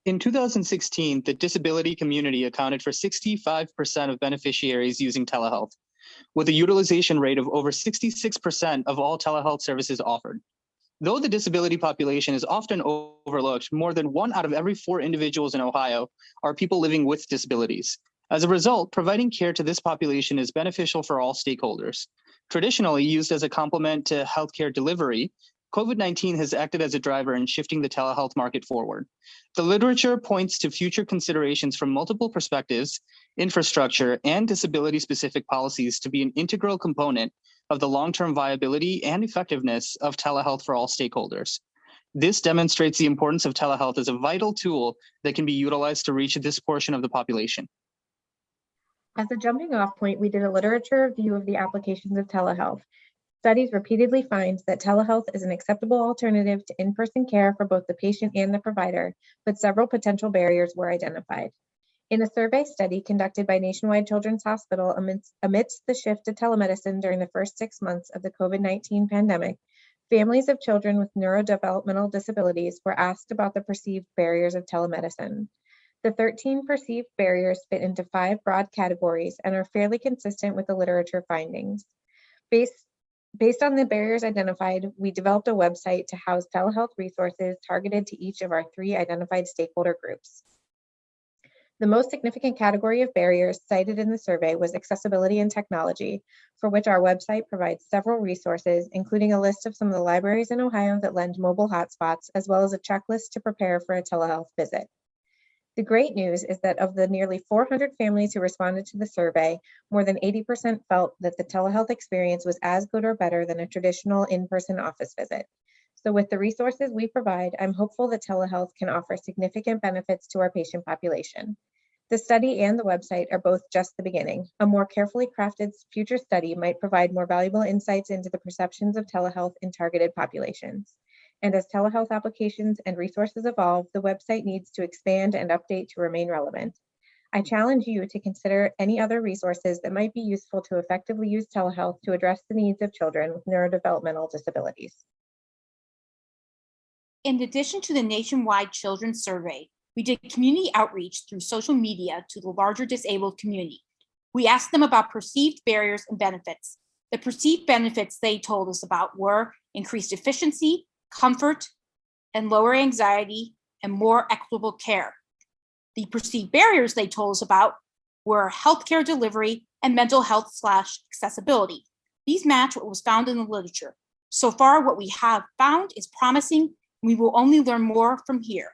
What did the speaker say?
In 2016, the disability community accounted for 65% of beneficiaries using telehealth, with a utilization rate of over 66% of all telehealth services offered. Though the disability population is often overlooked, more than 1 out of every 4 individuals in Ohio are people living with disabilities. As a result, providing care to this population is beneficial for all stakeholders. Traditionally used as a complement to healthcare delivery, COVID-19 has acted as a driver in shifting the telehealth market forward. The literature points to future considerations from multiple perspectives, infrastructure, and disability-specific policies to be an integral component of the long-term viability and effectiveness of telehealth for all stakeholders. This demonstrates the importance of telehealth as a vital tool that can be utilized to reach this portion of the population. As a jumping off point, we did a literature review of the applications of telehealth. Studies repeatedly find that telehealth is an acceptable alternative to in-person care for both the patient and the provider, but several potential barriers were identified. In a survey study conducted by Nationwide Children's Hospital amidst the shift to telemedicine during the first 6 months of the COVID-19 pandemic, families of children with neurodevelopmental disabilities were asked about the perceived barriers of telemedicine. The 13 perceived barriers fit into 5 broad categories and are fairly consistent with the literature findings. Based on the barriers identified, we developed a website to house telehealth resources targeted to each of our 3 identified stakeholder groups. The most significant category of barriers cited in the survey was accessibility and technology, for which our website provides several resources, including a list of some of the libraries in Ohio that lend mobile hotspots, as well as a checklist to prepare for a telehealth visit. The great news is that of the nearly 400 families who responded to the survey, more than 80% felt that the telehealth experience was as good or better than a traditional in-person office visit. So with the resources we provide, I'm hopeful that telehealth can offer significant benefits to our patient population. The study and the website are both just the beginning. A more carefully crafted future study might provide more valuable insights into the perceptions of telehealth in targeted populations. And as telehealth applications and resources evolve, the website needs to expand and update to remain relevant. I challenge you to consider any other resources that might be useful to effectively use telehealth to address the needs of children with neurodevelopmental disabilities. In addition to the nationwide children's survey, we did community outreach through social media to the larger disabled community. We asked them about perceived barriers and benefits. The perceived benefits they told us about were increased efficiency, comfort, and lower anxiety, and more equitable care. The perceived barriers they told us about were healthcare delivery and mental health / accessibility. These match what was found in the literature. So far, what we have found is promising. We will only learn more from here.